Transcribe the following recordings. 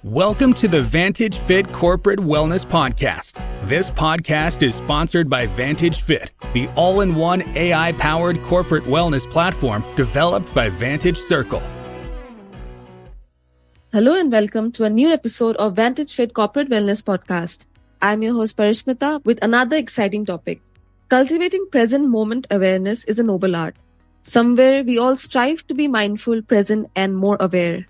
Welcome to the Vantage Fit Corporate Wellness Podcast. This podcast is sponsored by Vantage Fit, the all-in-one AI-powered corporate wellness platform developed by Vantage Circle. Hello and welcome to a new episode of Vantage Fit Corporate Wellness Podcast. I'm your host Parishmita with another exciting topic. Cultivating present moment awareness is a noble art. Somewhere we all strive to be mindful, present, and more aware,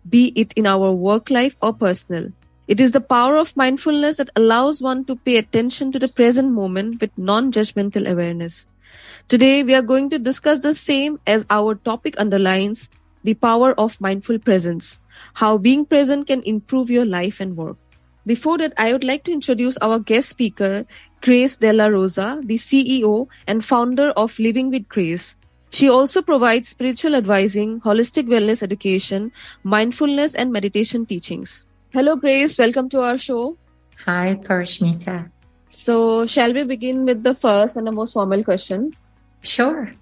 be it in our work life or personal. It is the power of mindfulness that allows one to pay attention to the present moment with non-judgmental awareness. Today, we are going to discuss the same as our topic underlines, the power of mindful presence, how being present can improve your life and work. Before that, I would like to introduce our guest speaker, Grace De La Rosa, the CEO and founder of Living with Grace. She also provides spiritual advising, holistic wellness education, mindfulness and meditation teachings. Hello, Grace. Welcome to our show. Hi, Parishmita. So, shall we begin with the first and the most formal question? Sure.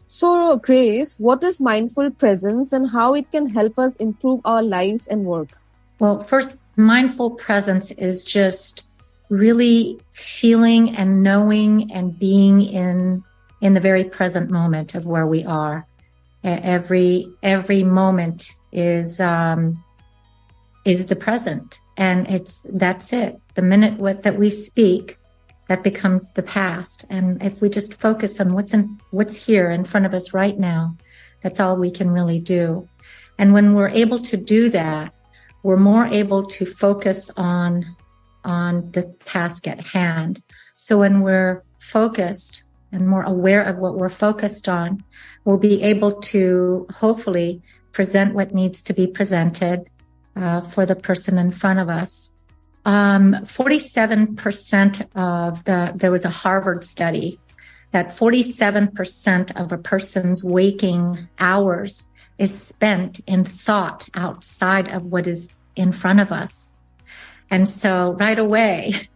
So, Grace, what is mindful presence and how it can help us improve our lives and work? Well, first, mindful presence is just really feeling and knowing and being in the very present moment of where we are. Every moment is the present, and that's it. The minute that we speak, that becomes the past. And if we just focus on what's here in front of us right now, that's all we can really do. And when we're able to do that, we're more able to focus on the task at hand. So when we're focused and more aware of what we're focused on, we'll be able to hopefully present what needs to be presented for the person in front of us. 47% there was a Harvard study that 47% of a person's waking hours is spent in thought outside of what is in front of us. And so right away,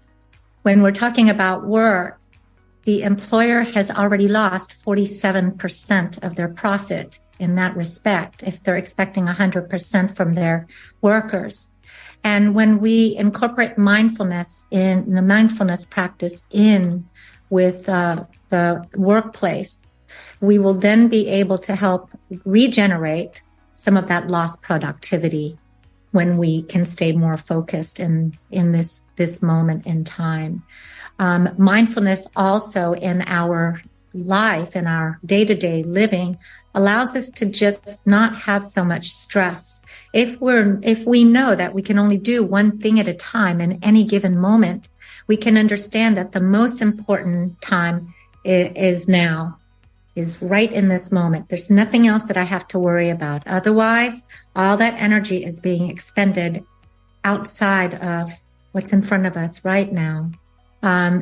when we're talking about work, the employer has already lost 47% of their profit in that respect, if they're expecting 100% from their workers. And when we incorporate mindfulness in the mindfulness practice in with the workplace, we will then be able to help regenerate some of that lost productivity when we can stay more focused in this moment in time. Mindfulness also in our life, in our day-to-day living, allows us to just not have so much stress. If we know that we can only do one thing at a time in any given moment, we can understand that the most important time is now, is right in this moment. There's nothing else that I have to worry about. Otherwise, all that energy is being expended outside of what's in front of us right now.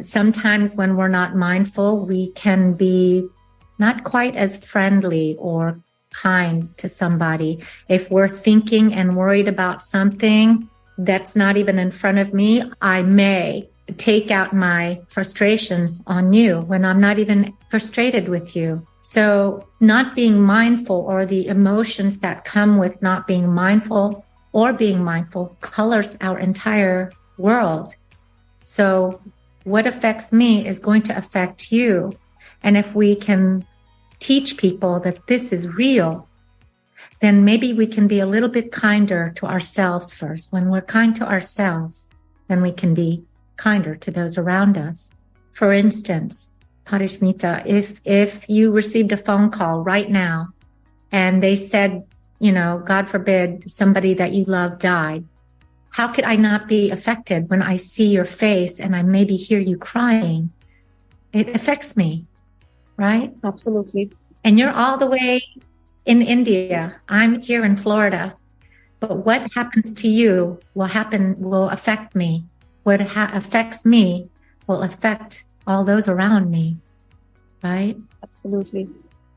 Sometimes when we're not mindful, we can be not quite as friendly or kind to somebody. If we're thinking and worried about something that's not even in front of me, I may take out my frustrations on you when I'm not even frustrated with you. So not being mindful, or the emotions that come with not being mindful or being mindful, colors our entire world. So what affects me is going to affect you. And if we can teach people that this is real, then maybe we can be a little bit kinder to ourselves first. When we're kind to ourselves, then we can be kinder to those around us. For instance, Parishmita, if you received a phone call right now and they said, God forbid, somebody that you love died, how could I not be affected when I see your face and I maybe hear you crying? It affects me, right? Absolutely. And you're all the way in India. I'm here in Florida. But what happens to you will affect me. What affects me will affect all those around me, right? Absolutely.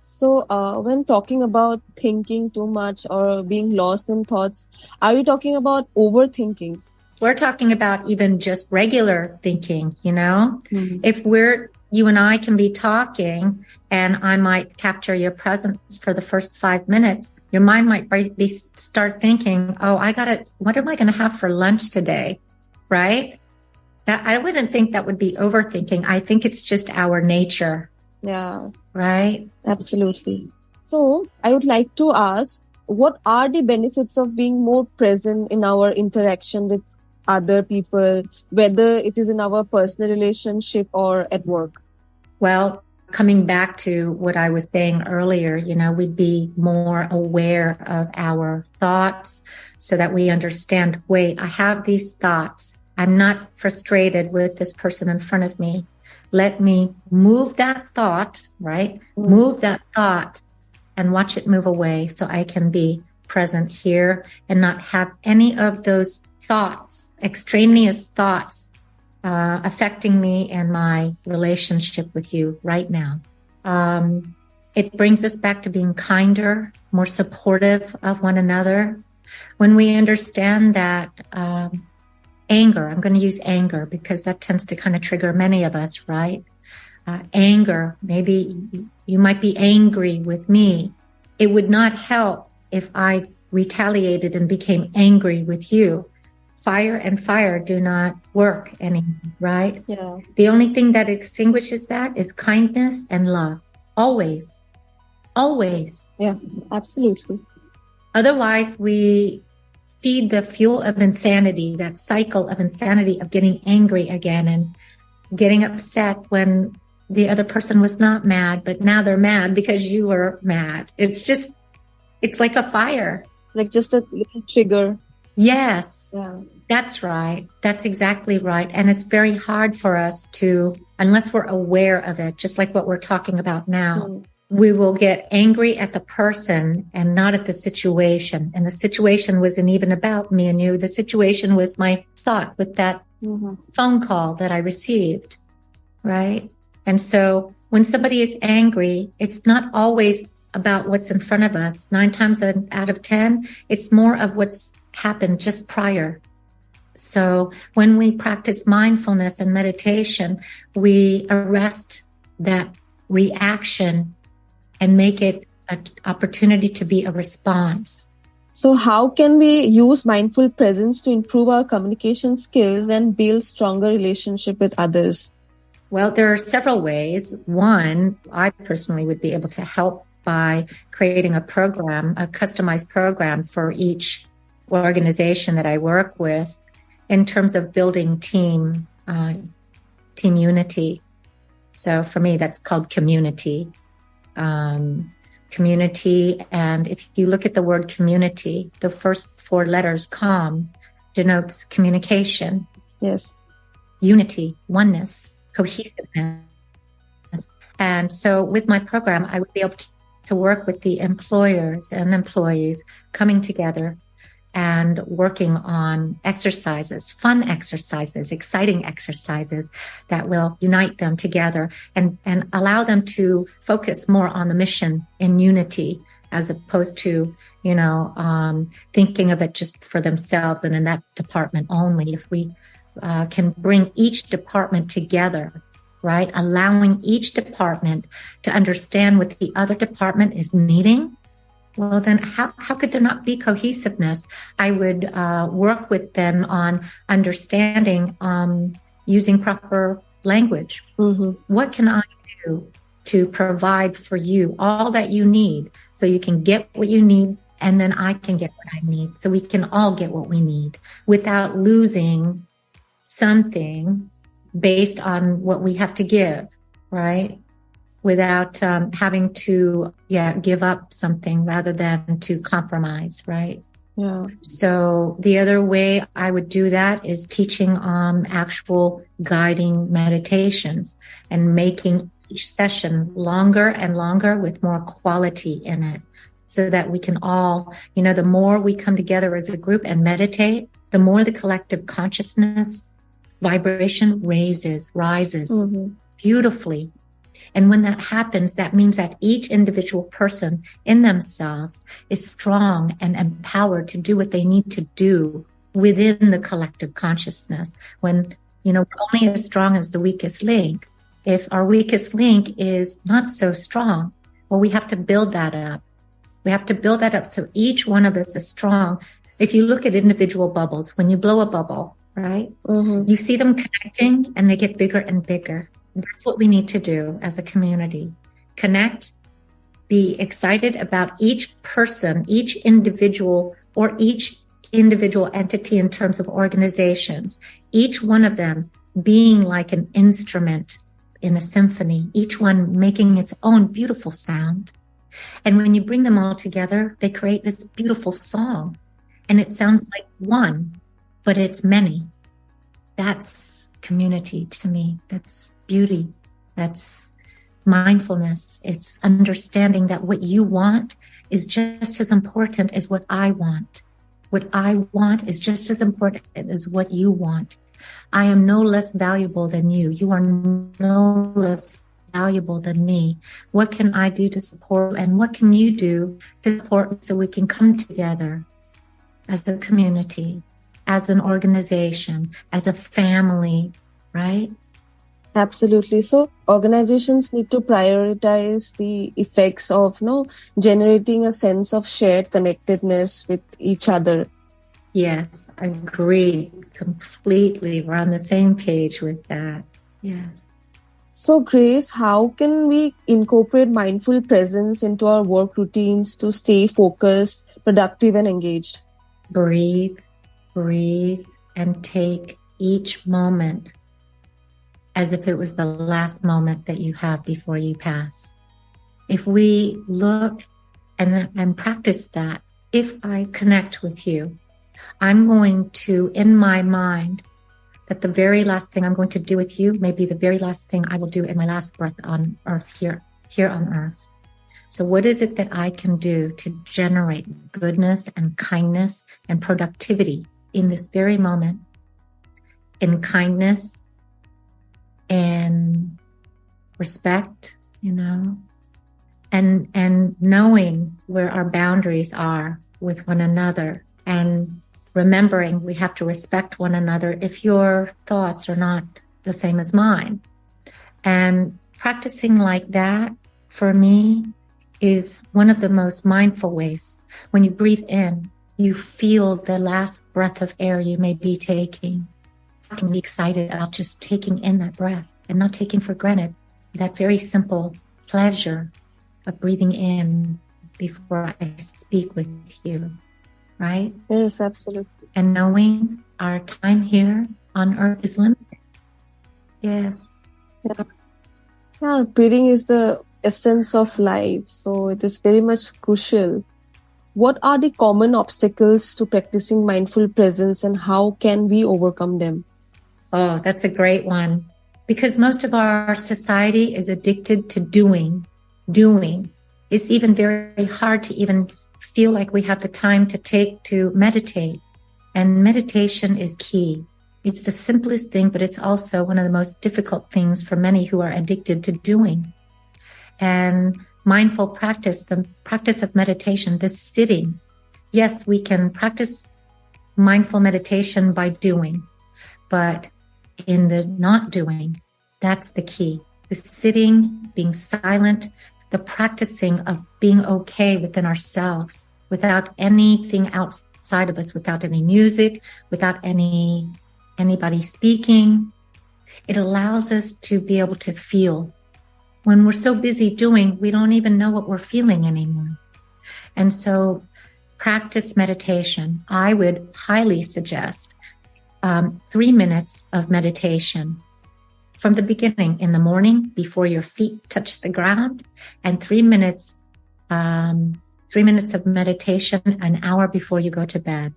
So when talking about thinking too much or being lost in thoughts, are we talking about overthinking? We're talking about even just regular thinking, Mm-hmm. If we're you and I can be talking and I might capture your presence for the first 5 minutes. Your mind might start thinking, oh, what am I going to have for lunch today? Right? I wouldn't think that would be overthinking. I think it's just our nature. Yeah. Right? Absolutely. So I would like to ask, what are the benefits of being more present in our interaction with other people, whether it is in our personal relationship or at work? Well, coming back to what I was saying earlier, we'd be more aware of our thoughts so that we understand, wait, I have these thoughts. I'm not frustrated with this person in front of me. Let me move that thought, right? Move that thought and watch it move away so I can be present here and not have any of those thoughts, extraneous thoughts, affecting me and my relationship with you right now. It brings us back to being kinder, more supportive of one another. When we understand that anger, I'm going to use anger because that tends to kind of trigger many of us, right? Anger, maybe you might be angry with me. It would not help if I retaliated and became angry with you. Fire and fire do not work anymore, right? Yeah. The only thing that extinguishes that is kindness and love. Always. Always. Yeah, absolutely. Otherwise, we feed the fuel of insanity, that cycle of insanity of getting angry again and getting upset when the other person was not mad, but now they're mad because you were mad. It's like a fire. Like just a little trigger. Yes, yeah. That's right. That's exactly right. And it's very hard for us to, unless we're aware of it, just like what we're talking about now, we will get angry at the person and not at the situation. And the situation wasn't even about me and you. The situation was my thought with that phone call that I received, right? And so when somebody is angry, it's not always about what's in front of us. 9 times out of 10, it's more of what's happened just prior. So when we practice mindfulness and meditation, we arrest that reaction and make it an opportunity to be a response. So how can we use mindful presence to improve our communication skills and build stronger relationship with others? Well, there are several ways. One, I personally would be able to help by creating a program, a customized program for each organization that I work with in terms of building team unity. So for me, that's called community. Community. And if you look at the word community, the first 4 letters, com, denotes communication. Yes. Unity, oneness, cohesiveness. And so with my program, I would be able to work with the employers and employees coming together and working on exercises, fun exercises, exciting exercises that will unite them together and allow them to focus more on the mission in unity as opposed to, thinking of it just for themselves and in that department only. If we can bring each department together, right, allowing each department to understand what the other department is needing, well, then how could there not be cohesiveness? I would work with them on understanding, using proper language. What can I do to provide for you all that you need so you can get what you need and then I can get what I need so we can all get what we need without losing something based on what we have to give, right? Without having to, give up something rather than to compromise, right? Yeah. So the other way I would do that is teaching actual guiding meditations and making each session longer and longer with more quality in it so that we can all, the more we come together as a group and meditate, the more the collective consciousness vibration rises beautifully. And when that happens, that means that each individual person in themselves is strong and empowered to do what they need to do within the collective consciousness. When, we're only as strong as the weakest link. If our weakest link is not so strong, well, we have to build that up. We have to build that up so each one of us is strong. If you look at individual bubbles, when you blow a bubble, right, you see them connecting and they get bigger and bigger. That's what we need to do as a community. Connect, be excited about each person, each individual, or each individual entity in terms of organizations, each one of them being like an instrument in a symphony, each one making its own beautiful sound. And when you bring them all together, they create this beautiful song. And it sounds like one, but it's many. That's community to me. That's beauty. That's mindfulness. It's understanding that what you want is just as important as what I want. What I want is just as important as what you want. I am no less valuable than you. You are no less valuable than me. What can I do to support, and what can you do to support so we can come together as a community, as an organization, as a family, right? Absolutely. So organizations need to prioritize the effects of generating a sense of shared connectedness with each other. Yes, agreed completely. We're on the same page with that. Yes. So Grace, how can we incorporate mindful presence into our work routines to stay focused, productive, and engaged? Breathe, and take each moment as if it was the last moment that you have before you pass. If we look and practice that, if I connect with you, I'm going to, in my mind, that the very last thing I'm going to do with you may be the very last thing I will do in my last breath on earth here on earth. So what is it that I can do to generate goodness and kindness and productivity in this very moment? In kindness and respect, and knowing where our boundaries are with one another, and remembering we have to respect one another if your thoughts are not the same as mine. And practicing like that, for me, is one of the most mindful ways. When you breathe in, you feel the last breath of air you may be taking. I can be excited about just taking in that breath and not taking for granted that very simple pleasure of breathing in before I speak with you, right? Yes, absolutely. And knowing our time here on earth is limited. Yes. Yeah, breathing is the essence of life, so it is very much crucial. What are the common obstacles to practicing mindful presence, and how can we overcome them? Oh, that's a great one. Because most of our society is addicted to doing. It's even very hard to even feel like we have the time to take to meditate. And meditation is key. It's the simplest thing, but it's also one of the most difficult things for many who are addicted to doing. And mindful practice, the practice of meditation, the sitting. Yes, we can practice mindful meditation by doing, but in the not doing, that's the key. The sitting, being silent, the practicing of being okay within ourselves, without anything outside of us, without any music, without anybody speaking. It allows us to be able to feel. When we're so busy doing, we don't even know what we're feeling anymore. And so practice meditation. I would highly suggest 3 minutes of meditation from the beginning in the morning before your feet touch the ground, and 3 minutes of meditation an hour before you go to bed.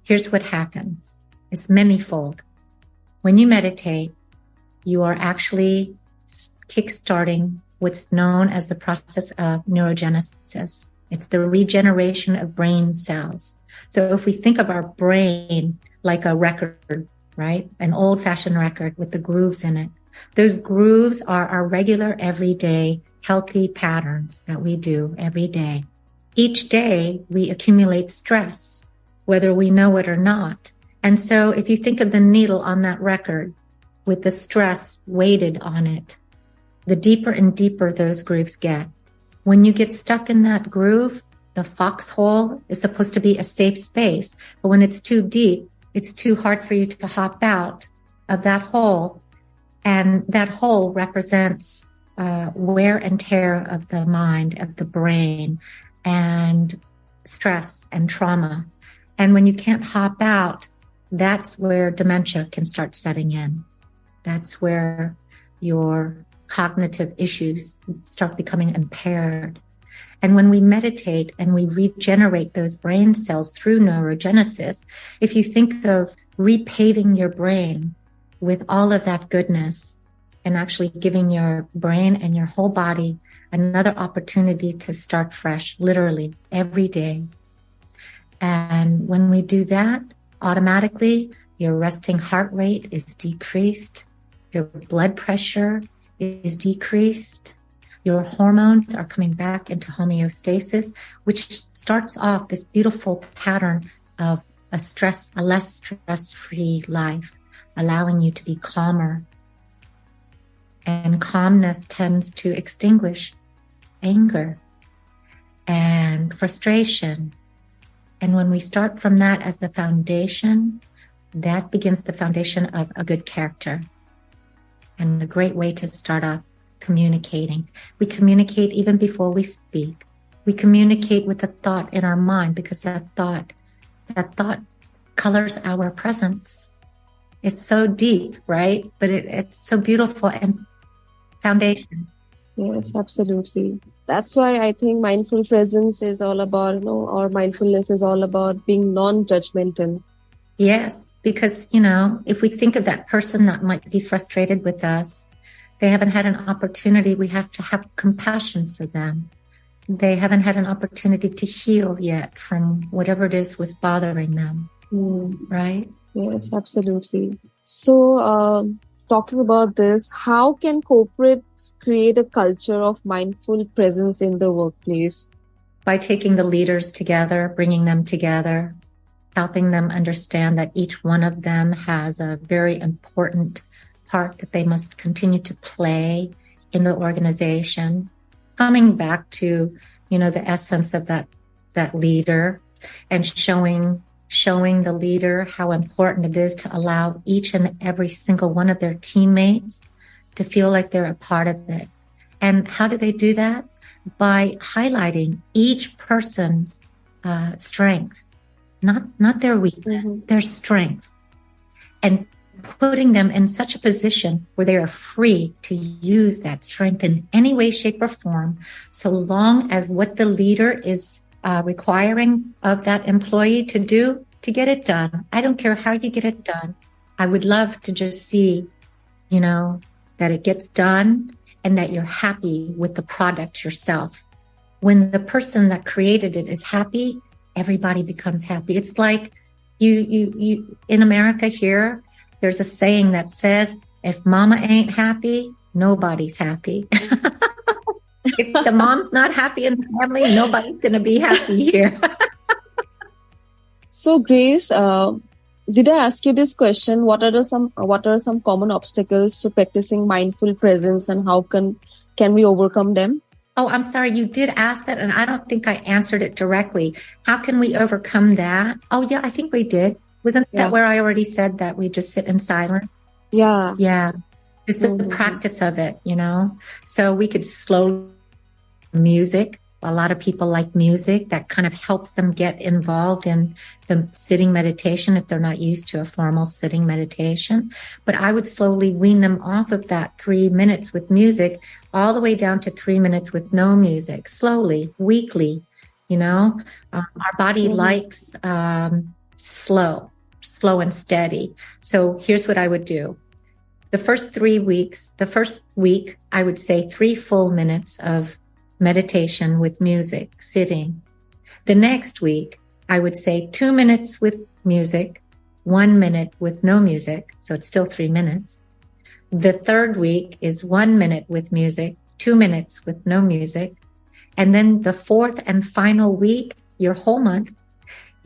Here's what happens. It's manyfold. When you meditate, you are actually kickstarting what's known as the process of neurogenesis. It's the regeneration of brain cells. So if we think of our brain like a record, right? An old-fashioned record with the grooves in it. Those grooves are our regular, everyday, healthy patterns that we do every day. Each day, we accumulate stress, whether we know it or not. And so if you think of the needle on that record, with the stress weighted on it, the deeper and deeper those grooves get. When you get stuck in that groove, the foxhole is supposed to be a safe space. But when it's too deep, it's too hard for you to hop out of that hole. And that hole represents wear and tear of the mind, of the brain, and stress and trauma. And when you can't hop out, that's where dementia can start setting in. That's where your cognitive issues start becoming impaired. And when we meditate and we regenerate those brain cells through neurogenesis, if you think of repaving your brain with all of that goodness and actually giving your brain and your whole body another opportunity to start fresh, literally every day. And when we do that, automatically your resting heart rate is decreased, your blood pressure is decreased, your hormones are coming back into homeostasis, which starts off this beautiful pattern of a less stress-free life, allowing you to be calmer. And calmness tends to extinguish anger and frustration. And when we start from that as the foundation, that begins the foundation of a good character and a great way to start off communicating. We communicate even before we speak. We communicate with a thought in our mind because that thought colors our presence. It's so deep, right? But it's so beautiful and foundation. Yes, absolutely. That's why I think mindful presence is all about, or mindfulness is all about being non-judgmental. Yes, because, if we think of that person that might be frustrated with us, they haven't had an opportunity. We have to have compassion for them. They haven't had an opportunity to heal yet from whatever it is was bothering them. Right? Yes, absolutely. So, talking about this, how can corporates create a culture of mindful presence in the workplace? By taking the leaders together, bringing them together, helping them understand that each one of them has a very important part that they must continue to play in the organization, coming back to, the essence of that leader and showing the leader how important it is to allow each and every single one of their teammates to feel like they're a part of it. And how do they do that? By highlighting each person's strength, not their weakness, their strength, and putting them in such a position where they are free to use that strength in any way, shape, or form, so long as what the leader is requiring of that employee to do, to get it done. I don't care how you get it done. I would love to just see, that it gets done and that you're happy with the product yourself. When the person that created it is happy, everybody becomes happy. It's like you in America here, there's a saying that says, if mama ain't happy, nobody's happy. If the mom's not happy in the family, nobody's going to be happy here. So, Grace, did I ask you this question? What are some common obstacles to practicing mindful presence, and how can we overcome them? Oh, I'm sorry. You did ask that, and I don't think I answered it directly. How can we overcome that? Oh, yeah, I think we did. Wasn't that where I already said that we just sit in silence? Yeah. Yeah. Just the practice of it, So we could slow music. A lot of people like music that kind of helps them get involved in the sitting meditation if they're not used to a formal sitting meditation. But I would slowly wean them off of that 3 minutes with music all the way down to 3 minutes with no music, slowly, weekly, Our body likes slow and steady. So here's what I would do. The first week, I would say 3 full minutes of meditation with music, sitting. The next week, I would say 2 minutes with music, 1 minute with no music. So it's still 3 minutes. The third week is 1 minute with music, 2 minutes with no music. And then the fourth and final week, your whole month,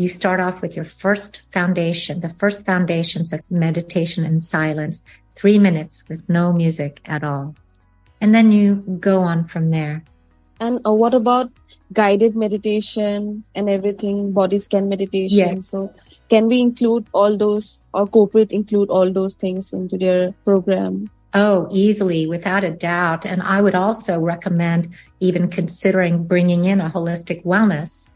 you start off with your first foundation, the first foundations of meditation and silence, 3 minutes with no music at all. And then you go on from there. And what about guided meditation and everything, body scan meditation? Yeah. So can we include all those, or corporate include all those things into their program? Oh, easily, without a doubt. And I would also recommend even considering bringing in a holistic wellness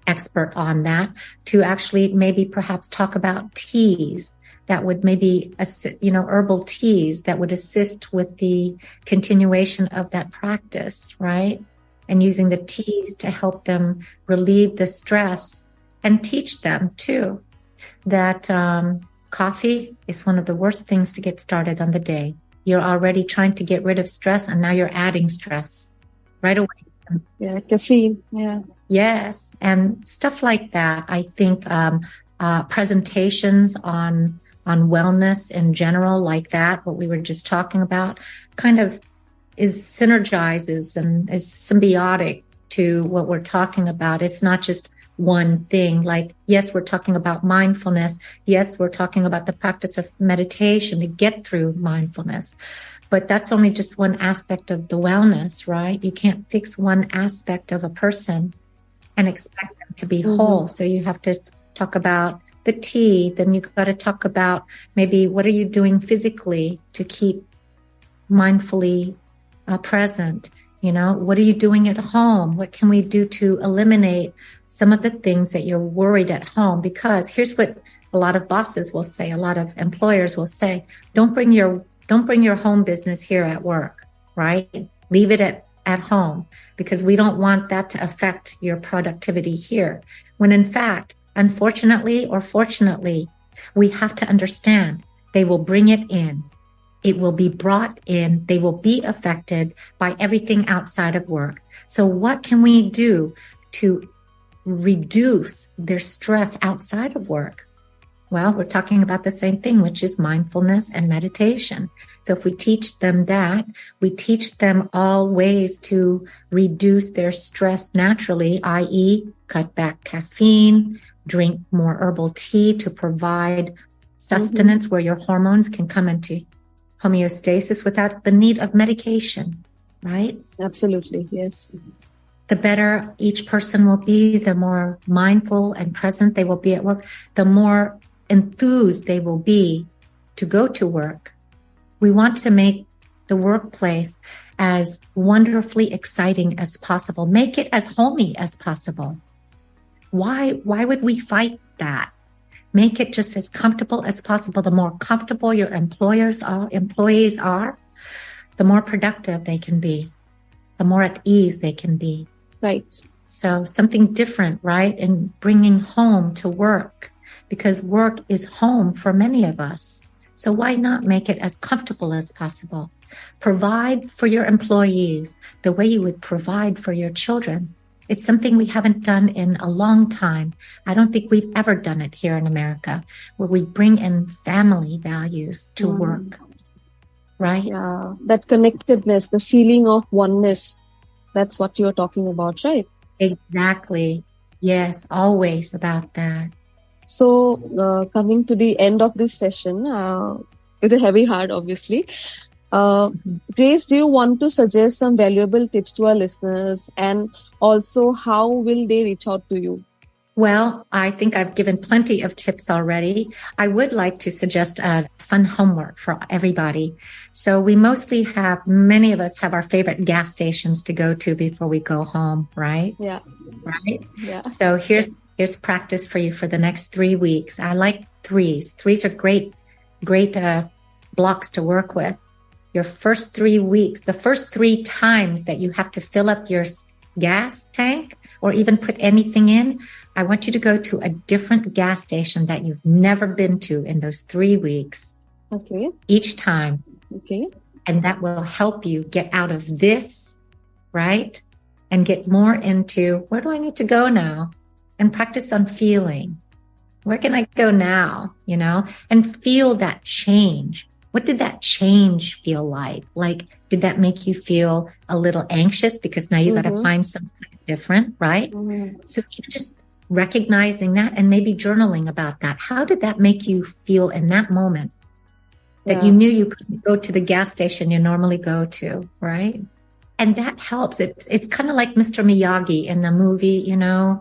expert on that to actually maybe perhaps talk about teas that would maybe, herbal teas that would assist with the continuation of that practice, right? And using the teas to help them relieve the stress and teach them too that coffee is one of the worst things to get started on the day. You're already trying to get rid of stress, and now you're adding stress right away. Yeah, caffeine. Yeah. Yes. And stuff like that. I think presentations on wellness in general, like that, what we were just talking about, kind of synergizes and is symbiotic to what we're talking about. It's not just one thing. Like, yes, we're talking about mindfulness. Yes, we're talking about the practice of meditation to get through mindfulness. But that's only just one aspect of the wellness, right? You can't fix one aspect of a person and expect them to be whole. So you have to talk about the tea. Then you've got to talk about maybe what are you doing physically to keep mindfully present? What are you doing at home? What can we do to eliminate some of the things that you're worried at home? Because here's what a lot of bosses will say, a lot of employers will say, don't bring your home business here at work, right? Leave it at home, because we don't want that to affect your productivity here. When in fact, unfortunately or fortunately, we have to understand they will bring it in. It will be brought in. They will be affected by everything outside of work. So what can we do to reduce their stress outside of work? Well, we're talking about the same thing, which is mindfulness and meditation. So if we teach them that, we teach them all ways to reduce their stress naturally, i.e., cut back caffeine, drink more herbal tea to provide sustenance where your hormones can come into homeostasis without the need of medication, right? Absolutely, yes. The better each person will be, the more mindful and present they will be at work, the more enthused they will be to go to work. We want to make the workplace as wonderfully exciting as possible. Make it as homey as possible. Why would we fight that? Make it just as comfortable as possible. The more comfortable your employees are, the more productive they can be, the more at ease they can be. Right. So something different, right? And bringing home to work, because work is home for many of us. So why not make it as comfortable as possible? Provide for your employees the way you would provide for your children. It's something we haven't done in a long time. I don't think we've ever done it here in America, where we bring in family values to work, right? Yeah, that connectedness, the feeling of oneness, that's what you're talking about, right? Exactly. Yes, always about that. So coming to the end of this session, with a heavy heart, obviously, Grace, do you want to suggest some valuable tips to our listeners, and also how will they reach out to you? Well, I think I've given plenty of tips already. I would like to suggest a fun homework for everybody. So many of us have our favorite gas stations to go to before we go home, right? Yeah. Right? Yeah. So here's practice for you for the next 3 weeks. I like threes. Threes are great blocks to work with. Your first 3 weeks, the first 3 times that you have to fill up your gas tank or even put anything in, I want you to go to a different gas station that you've never been to in those 3 weeks. Okay. Each time. Okay. And that will help you get out of this, right? And get more into, where do I need to go now? And practice on feeling. Where can I go now? And feel that change. What did that change feel like? Like, did that make you feel a little anxious because now you got to find something different, right? So you just recognizing that and maybe journaling about that. How did that make you feel in that moment that you knew you couldn't go to the gas station you normally go to, right? And that helps. It's kind of like Mr. Miyagi in the movie, the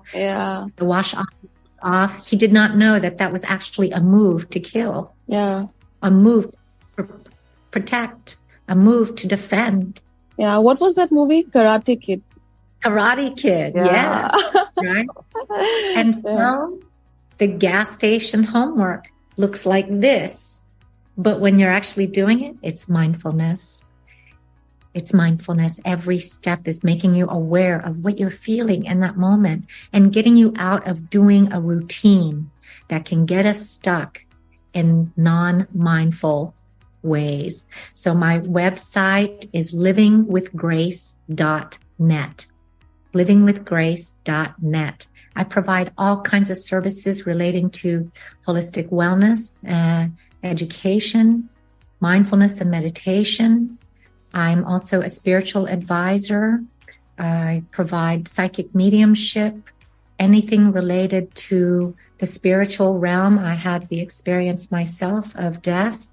wash off. He did not know that was actually a move to kill. Yeah. A move to protect, a move to defend. Yeah. What was that movie? Karate Kid. Karate Kid, yes. Right? And so the gas station homework looks like this. But when you're actually doing it, it's mindfulness. It's mindfulness. Every step is making you aware of what you're feeling in that moment and getting you out of doing a routine that can get us stuck in non-mindful ways. So my website is livingwithgrace.net. livingwithgrace.net. I provide all kinds of services relating to holistic wellness, education, mindfulness and meditations. I'm also a spiritual advisor. I provide psychic mediumship, anything related to the spiritual realm. I had the experience myself of death.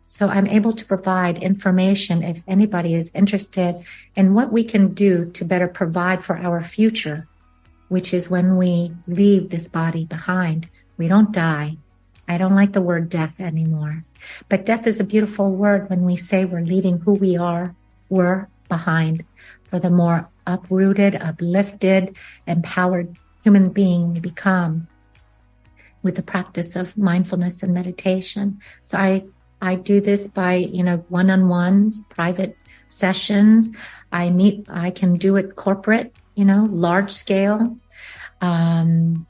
So I'm able to provide information if anybody is interested in what we can do to better provide for our future, which is when we leave this body behind. We don't die. I don't like the word death anymore. But death is a beautiful word when we say we're leaving who we're behind for the more uprooted, uplifted, empowered human being we become with the practice of mindfulness and meditation. So I do this by, one-on-ones, private sessions. I can do it corporate, large scale, and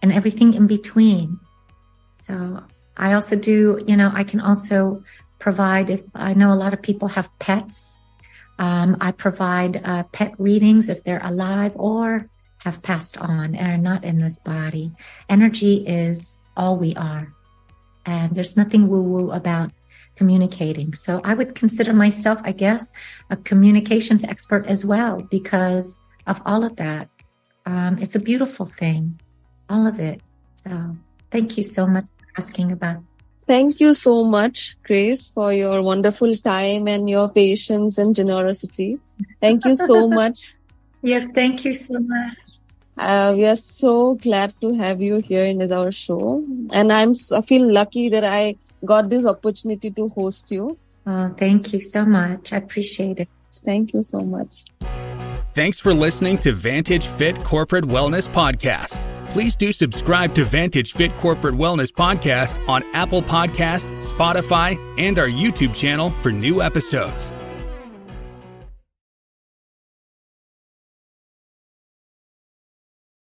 everything in between. So I also do, I can also provide, if I know a lot of people have pets, I provide pet readings if they're alive or have passed on and are not in this body. Energy is all we are. And there's nothing woo-woo about communicating. So I would consider myself, I guess, a communications expert as well because of all of that. It's a beautiful thing, all of it. So thank you so much for asking about. Thank you so much, Grace, for your wonderful time and your patience and generosity. Thank you so much. Yes, thank you so much. We are so glad to have you here in our show. And I feel lucky that I got this opportunity to host you. Oh, thank you so much. I appreciate it. Thank you so much. Thanks for listening to Vantage Fit Corporate Wellness Podcast. Please do subscribe to Vantage Fit Corporate Wellness Podcast on Apple Podcasts, Spotify, and our YouTube channel for new episodes.